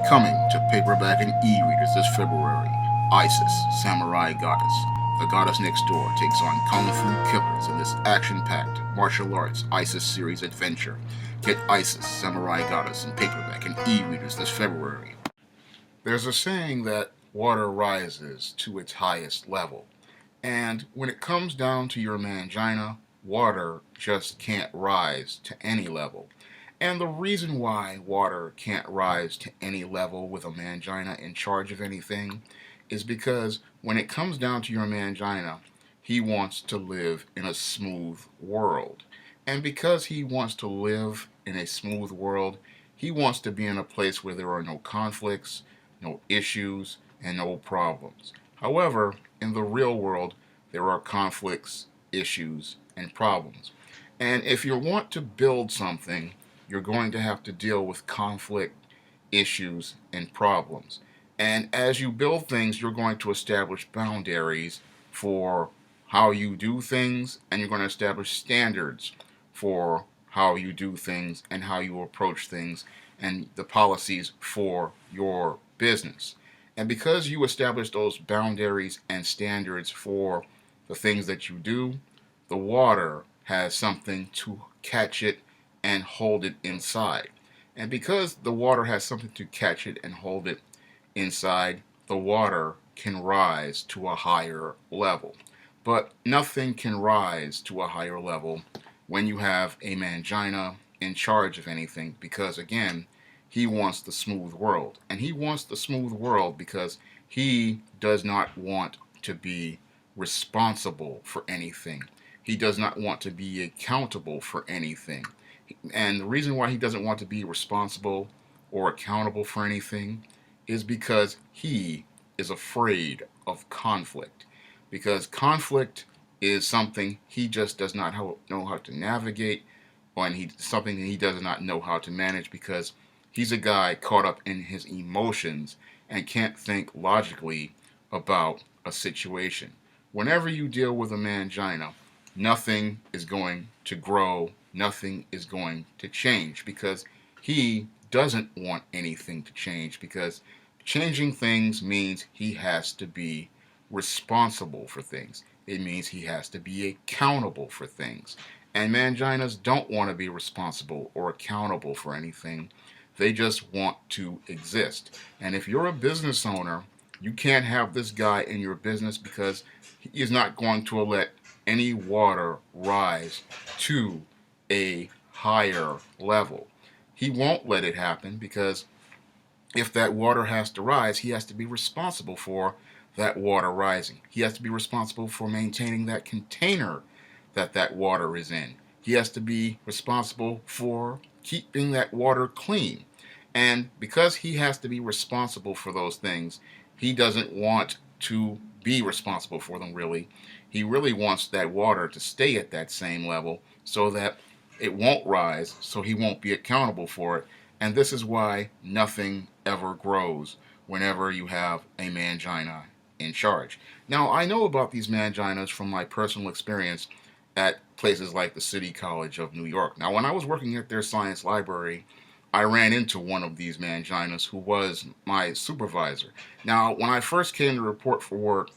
Coming to paperback and e-readers this February, Isis, Samurai Goddess. The goddess next door takes on kung fu killers in this action-packed martial arts Isis series adventure. Get Isis, Samurai Goddess in paperback and e-readers this February. There's a saying that water rises to its highest level. And when it comes down to your mangina, water just can't rise to any level. And the reason why water can't rise to any level with a mangina in charge of anything is because when it comes down to your mangina, he wants to live in a smooth world. And because he wants to live in a smooth world, he wants to be in a place where there are no conflicts, no issues, and no problems. However, in the real world, there are conflicts, issues, and problems. And if you want to build something, you're going to have to deal with conflict, issues, and problems. And as you build things, you're going to establish boundaries for how you do things, and you're going to establish standards for how you do things and how you approach things and the policies for your business. And because you establish those boundaries and standards for the things that you do, the water has something to catch it and hold it inside. And because the water has something to catch it and hold it inside, the water can rise to a higher level. But nothing can rise to a higher level when you have a mangina in charge of anything because, again, he wants the smooth world. And he wants the smooth world because he does not want to be responsible for anything. He does not want to be accountable for anything. And the reason why he doesn't want to be responsible or accountable for anything is because he is afraid of conflict. Because conflict is something he just does not know how to navigate, and something that he does not know how to manage because he's a guy caught up in his emotions and can't think logically about a situation. Whenever you deal with a mangina, nothing is going to grow, nothing is going to change because he doesn't want anything to change because changing things means he has to be responsible for things. It means he has to be accountable for things. And manginas don't want to be responsible or accountable for anything. They just want to exist. And if you're a business owner, you can't have this guy in your business because he is not going to let any water rise to a higher level. He won't let it happen because if that water has to rise, he has to be responsible for that water rising. He has to be responsible for maintaining that container that water is in. He has to be responsible for keeping that water clean. And because he has to be responsible for those things, he doesn't want to be responsible for them really. He really wants that water to stay at that same level so that it won't rise, so he won't be accountable for it. And this is why nothing ever grows whenever you have a mangina in charge. Now, I know about these manginas from my personal experience at places like the City College of New York. Now, when I was working at their science library, I ran into one of these manginas who was my supervisor. Now, when I first came to report for work,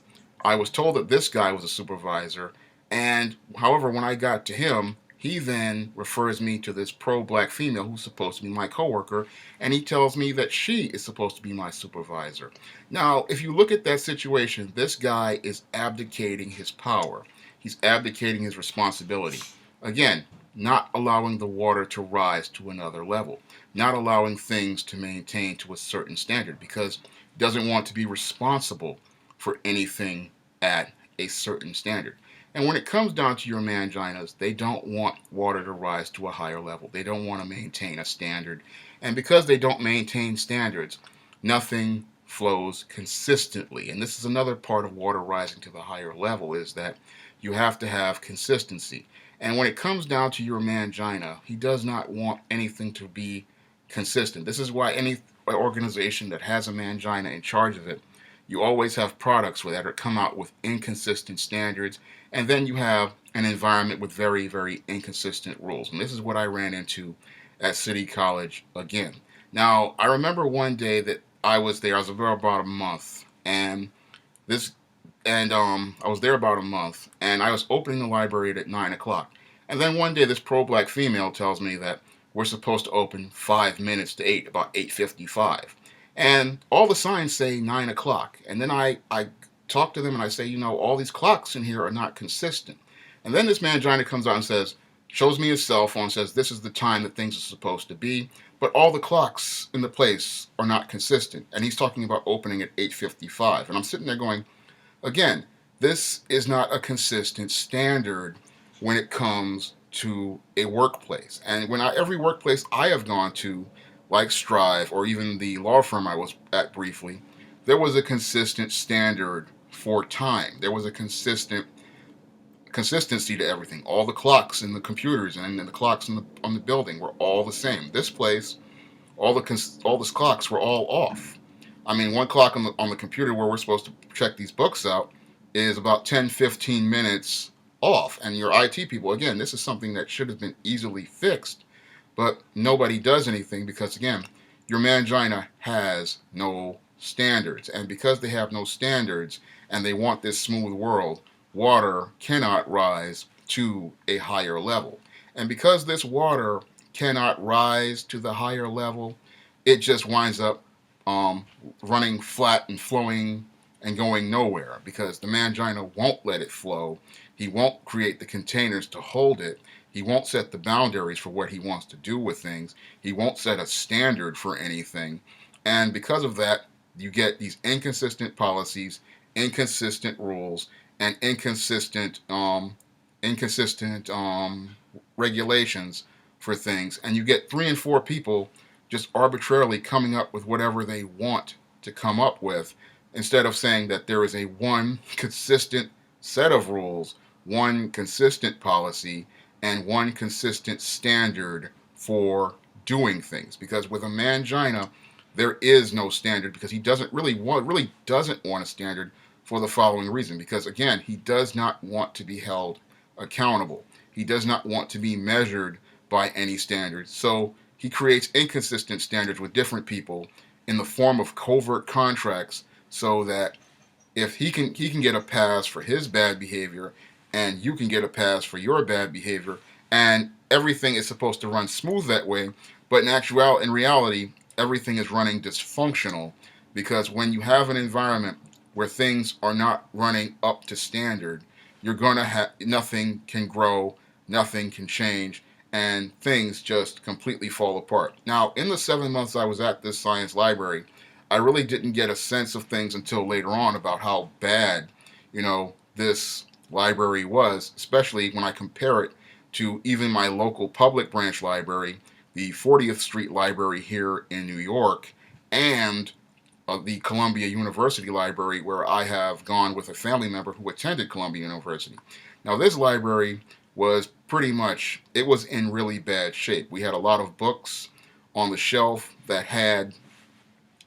I was told that this guy was a supervisor, and however, when I got to him, he then refers me to this pro black female who's supposed to be my coworker, and he tells me that she is supposed to be my supervisor. Now, if you look at that situation, this guy is abdicating his power. He's abdicating his responsibility. Again, not allowing the water to rise to another level, not allowing things to maintain to a certain standard because he doesn't want to be responsible for anything at a certain standard. And when it comes down to your manginas, they don't want water to rise to a higher level. They don't want to maintain a standard. And because they don't maintain standards, nothing flows consistently. And this is another part of water rising to the higher level is that you have to have consistency. And when it comes down to your mangina, he does not want anything to be consistent. This is why any organization that has a mangina in charge of it, you always have products that come out with inconsistent standards, and then you have an environment with very, very inconsistent rules. And this is what I ran into at City College again. Now, I remember one day that I was there. I was there about a month, and this, I was there about a month, and I was opening the library at 9 o'clock. And then one day, this pro-black female tells me that we're supposed to open 5 minutes to 8, about 8:55, and all the signs say 9 o'clock. And then I talk to them and I say, all these clocks in here are not consistent. And then this man Johnny comes out and says, shows me his cell phone, says this is the time that things are supposed to be, but all the clocks in the place are not consistent. And he's talking about opening at 8:55, and I'm sitting there going, again, this is not a consistent standard when it comes to a workplace. And every workplace I have gone to, like Strive or even the law firm I was at briefly, there was a consistent standard for time. There was a consistency to everything. All the clocks in the computers and the clocks on the building were all the same. This place, all the clocks were all off. I mean, one clock on the computer where we're supposed to check these books out is about 10, 15 minutes off. And your IT people, again, this is something that should have been easily fixed, but nobody does anything because, again, your mangina has no standards. And because they have no standards and they want this smooth world, water cannot rise to a higher level. And because this water cannot rise to the higher level, it just winds up um, running flat and flowing and going nowhere because the mangina won't let it flow. He won't create the containers to hold it. He won't set the boundaries for what he wants to do with things. He won't set a standard for anything. And because of that, you get these inconsistent policies, inconsistent rules, and inconsistent regulations for things. And you get 3 and 4 people just arbitrarily coming up with whatever they want to come up with instead of saying that there is a one consistent set of rules, one consistent policy, and one consistent standard for doing things. Because with a mangina, there is no standard because he really doesn't want a standard for the following reason. Because again, he does not want to be held accountable. He does not want to be measured by any standards. So he creates inconsistent standards with different people in the form of covert contracts so that if he can get a pass for his bad behavior and you can get a pass for your bad behavior and everything is supposed to run smooth that way, but in reality everything is running dysfunctional because when you have an environment where things are not running up to standard, you're going to have nothing can grow, nothing can change, and things just completely fall apart. Now, in the 7 months I was at this science library, I really didn't get a sense of things until later on about how bad, this library was, especially when I compare it to even my local public branch library, the 40th Street Library here in New York, and the Columbia University Library, where I have gone with a family member who attended Columbia University. Now, this library was it was in really bad shape. We had a lot of books on the shelf that had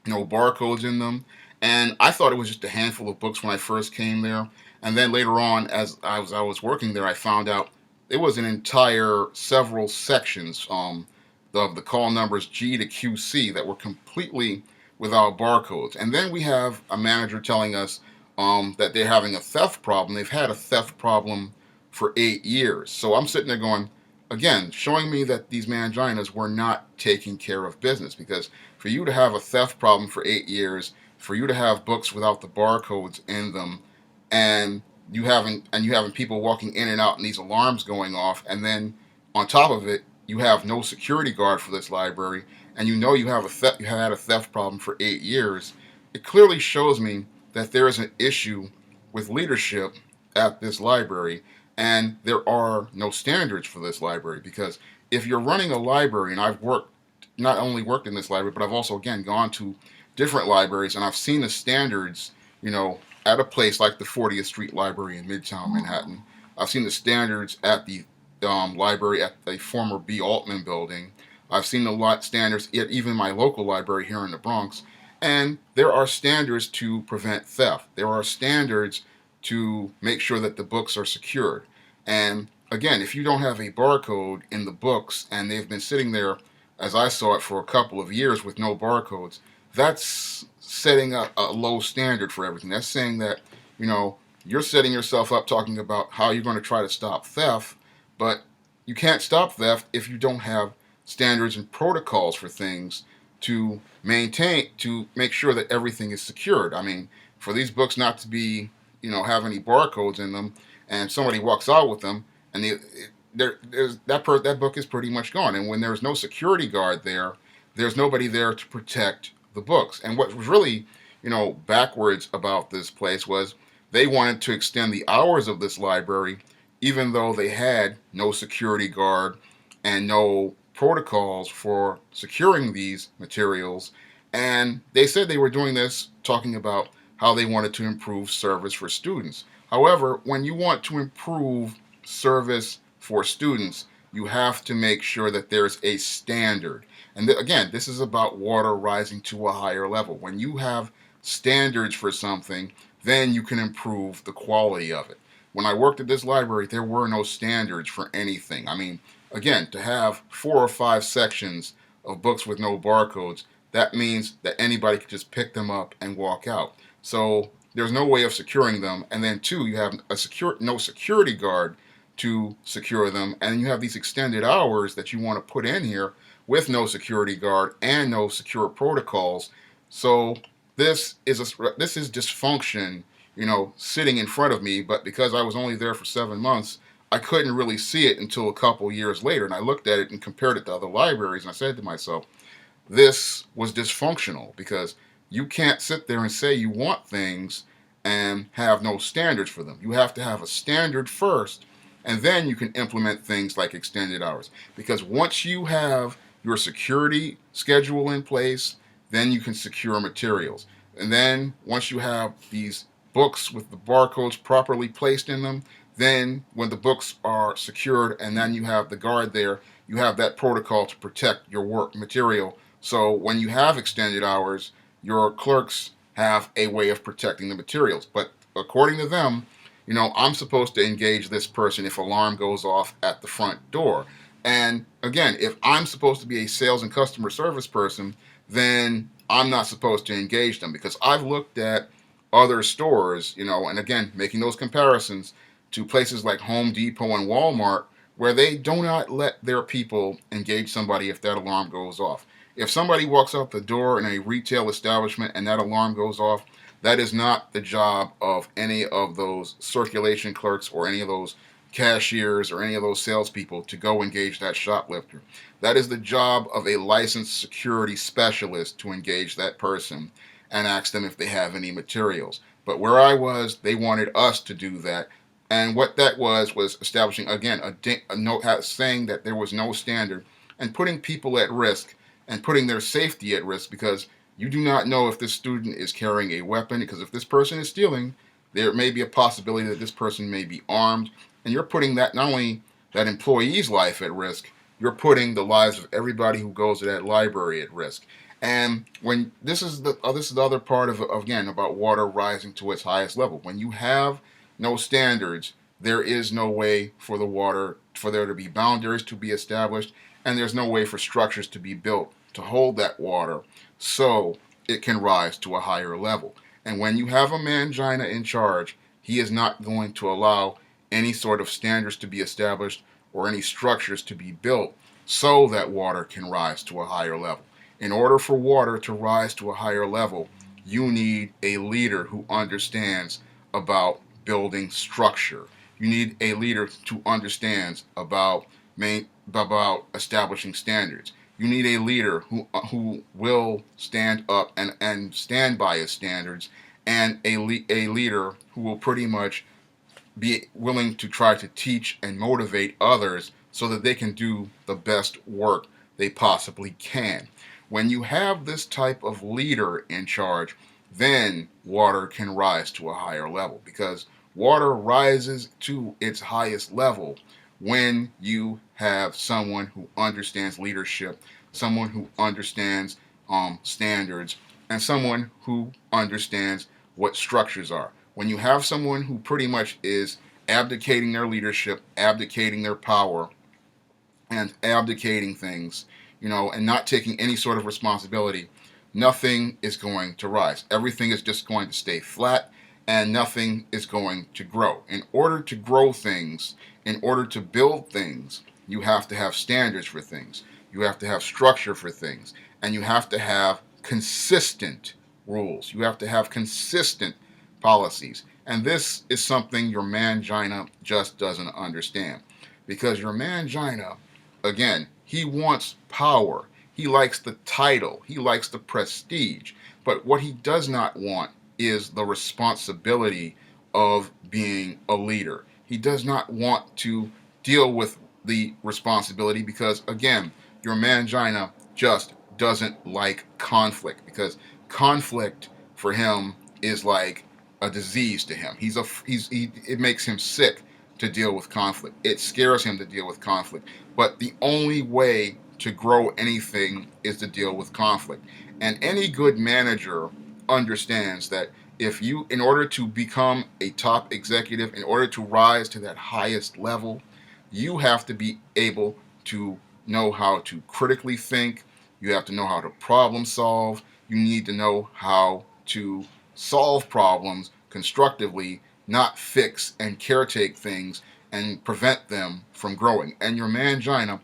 no barcodes in them. And I thought it was just a handful of books when I first came there. And then later on, as I was working there, I found out it was an entire several sections of the call numbers G to QC that were completely without barcodes. And then we have a manager telling us that they're having a theft problem. They've had a theft problem for 8 years. So I'm sitting there going, again, showing me that these manginas were not taking care of business because for you to have a theft problem for 8 years, for you to have books without the barcodes in them, and you having people walking in and out and these alarms going off, and then on top of it, you have no security guard for this library, and you had a theft problem for 8 years. It clearly shows me that there is an issue with leadership at this library, and there are no standards for this library because if you're running a library, and I've not only worked in this library, but I've also again gone to different libraries and I've seen the standards, at a place like the 40th Street Library in Midtown Manhattan. I've seen the standards at the library at the former B. Altman building. I've seen the standards at even my local library here in the Bronx. And there are standards to prevent theft. There are standards to make sure that the books are secured. And again, if you don't have a barcode in the books and they've been sitting there as I saw it, for a couple of years with no barcodes, that's setting a low standard for everything. That's saying that, you know, you're setting yourself up talking about how you're going to try to stop theft, but you can't stop theft if you don't have standards and protocols for things to maintain, to make sure that everything is secured. I mean, for these books not to be, have any barcodes in them, and somebody walks out with them, and that book is pretty much gone. And when there's no security guard there, there's nobody there to protect the books. And what was really, backwards about this place was they wanted to extend the hours of this library, even though they had no security guard and no protocols for securing these materials. And they said they were doing this talking about how they wanted to improve service for students. However, when you want to improve service for students, you have to make sure that there's a standard. And again, this is about water rising to a higher level. When you have standards for something, then you can improve the quality of it. When I worked at this library, there were no standards for anything. I mean, again, to have 4 or 5 sections of books with no barcodes, that means that anybody could just pick them up and walk out. So there's no way of securing them. And then two, you have no security guard to secure them, and you have these extended hours that you want to put in here with no security guard and no secure protocols. So this is dysfunction, sitting in front of me. But because I was only there for 7 months, I couldn't really see it until a couple years later. And I looked at it and compared it to other libraries, and I said to myself, this was dysfunctional, because you can't sit there and say you want things and have no standards for them. You have to have a standard first, and then you can implement things like extended hours. Because once you have your security schedule in place, then you can secure materials. And then once you have these books with the barcodes properly placed in them, then when the books are secured and then you have the guard there, you have that protocol to protect your work material. So when you have extended hours, your clerks have a way of protecting the materials. But according to them, I'm supposed to engage this person if alarm goes off at the front door. And again, if I'm supposed to be a sales and customer service person, then I'm not supposed to engage them, because I've looked at other stores, and again, making those comparisons to places like Home Depot and Walmart, where they do not let their people engage somebody if that alarm goes off. If somebody walks out the door in a retail establishment and that alarm goes off, that is not the job of any of those circulation clerks or any of those cashiers or any of those salespeople to go engage that shoplifter. That is the job of a licensed security specialist to engage that person and ask them if they have any materials. But where I was, they wanted us to do that. And what that was establishing, again, a note saying that there was no standard and putting people at risk and putting their safety at risk, because you do not know if this student is carrying a weapon, because if this person is stealing, there may be a possibility that this person may be armed, and you're putting that, not only that employee's life at risk, you're putting the lives of everybody who goes to that library at risk. And when this is the other part of, again, about water rising to its highest level. When you have no standards, there is no way for there to be boundaries to be established, and there's no way for structures to be built to hold that water so it can rise to a higher level. And when you have a mangina in charge, he is not going to allow any sort of standards to be established or any structures to be built so that water can rise to a higher level. In order for water to rise to a higher level, you need a leader who understands about building structure. You need a leader who understands about establishing standards. You need a leader who will stand up and stand by his standards, and a leader who will pretty much be willing to try to teach and motivate others so that they can do the best work they possibly can. When you have this type of leader in charge, then water can rise to a higher level, because water rises to its highest level when you have someone who understands leadership, someone who understands standards, and someone who understands what structures are. When you have someone who pretty much is abdicating their leadership, abdicating their power, and abdicating things, and not taking any sort of responsibility, nothing is going to rise. Everything is just going to stay flat, and nothing is going to grow. In order to grow things, in order to build things, you have to have standards for things. You have to have structure for things. And you have to have consistent rules. You have to have consistent policies. And this is something your mangina just doesn't understand. Because your mangina, again, he wants power. He likes the title. He likes the prestige. But what he does not want is the responsibility of being a leader. He does not want to deal with the responsibility because, again, your mangina just doesn't like conflict because conflict for him is like a disease to him. It makes him sick to deal with conflict. It scares him to deal with conflict. But the only way to grow anything is to deal with conflict. And any good manager understands that in order to become a top executive, in order to rise to that highest level, you have to be able to know how to critically think. You have to know how to problem solve. You need to know how to solve problems constructively, not fix and caretake things and prevent them from growing. And your mangina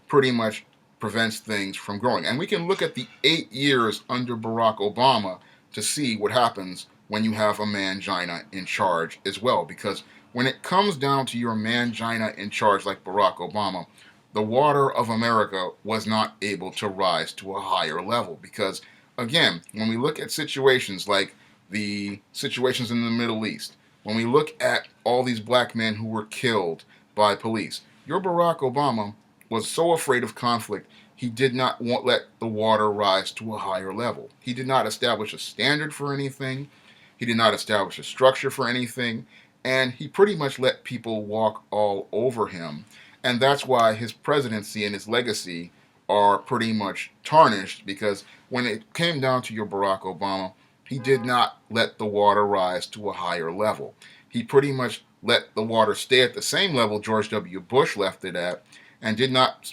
pretty much prevents things from growing. And we can look at the 8 years under Barack Obama to see what happens when you have a mangina in charge as well. Because when it comes down to your mangina in charge like Barack Obama, the water of America was not able to rise to a higher level. Because, again, when we look at situations like the situations in the Middle East, when we look at all these black men who were killed by police, your Barack Obama was so afraid of conflict, he did not let the water rise to a higher level. He did not establish a standard for anything. He did not establish a structure for anything. And he pretty much let people walk all over him. And that's why his presidency and his legacy are pretty much tarnished, because when it came down to your Barack Obama, he did not let the water rise to a higher level. He pretty much let the water stay at the same level George W. Bush left it at, and did not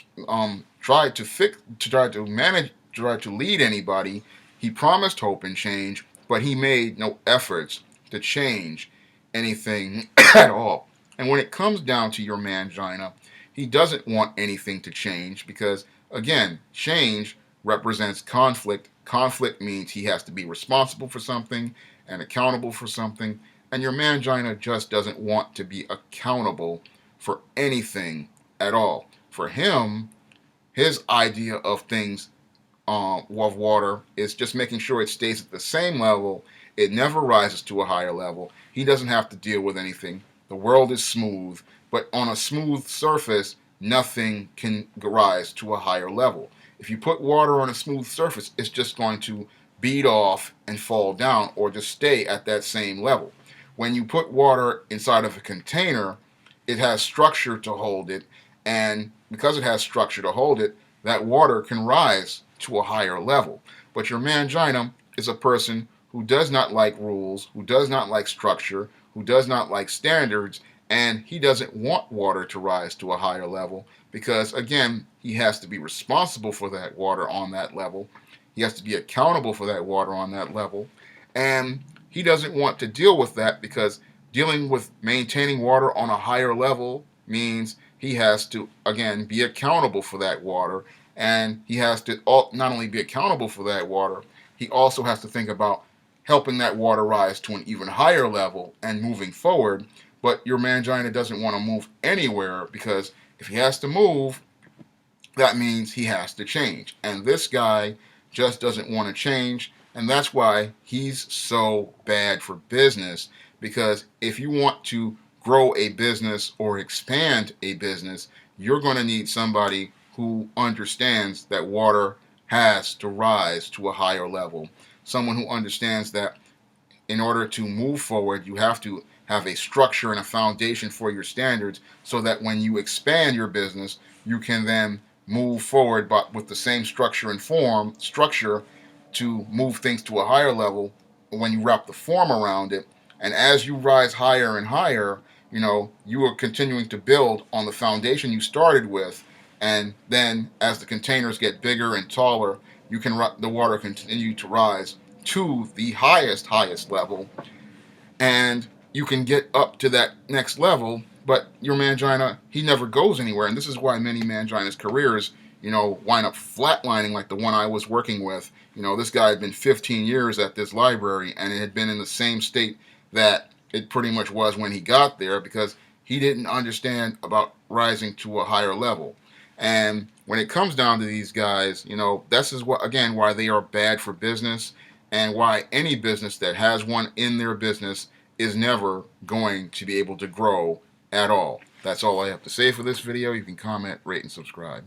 try to lead anybody. He promised hope and change, but he made no efforts to change anything at all. And when it comes down to your mangina, he doesn't want anything to change because, again, change represents conflict. Conflict means he has to be responsible for something and accountable for something. And your mangina just doesn't want to be accountable for anything at all. For him, his idea of things of water is just making sure it stays at the same level. It never rises to a higher level. He doesn't have to deal with anything. The world is smooth, but on a smooth surface, nothing can rise to a higher level. If you put water on a smooth surface, it's just going to bead off and fall down or just stay at that same level. When you put water inside of a container, it has structure to hold it, and because it has structure to hold it, that water can rise to a higher level. But your mangina is a person who does not like rules, who does not like structure, who does not like standards, and he doesn't want water to rise to a higher level because, again, he has to be responsible for that water on that level. He has to be accountable for that water on that level. And he doesn't want to deal with that because dealing with maintaining water on a higher level means he has to, again, be accountable for that water. And he has to not only be accountable for that water, he also has to think about helping that water rise to an even higher level and moving forward. But your mangina doesn't want to move anywhere because if he has to move, that means he has to change. And this guy just doesn't want to change. And that's why he's so bad for business, because if you want to grow a business or expand a business, you're going to need somebody who understands that water has to rise to a higher level. Someone who understands that in order to move forward, you have to have a structure and a foundation for your standards so that when you expand your business, you can then move forward but with the same structure and structure to move things to a higher level when you wrap the form around it. And as you rise higher and higher, you are continuing to build on the foundation you started with, And then as the containers get bigger and taller, the water continue to rise to the highest level, and you can get up to that next level. But your mangina, he never goes anywhere, and this is why many mangina's careers, wind up flatlining, like the one I was working with. This guy had been 15 years at this library, and it had been in the same state that it pretty much was when he got there, because he didn't understand about rising to a higher level. And when it comes down to these guys, this is what, again, why they are bad for business, and why any business that has one in their business is never going to be able to grow at all. That's all I have to say for this video. You can comment, rate, and subscribe.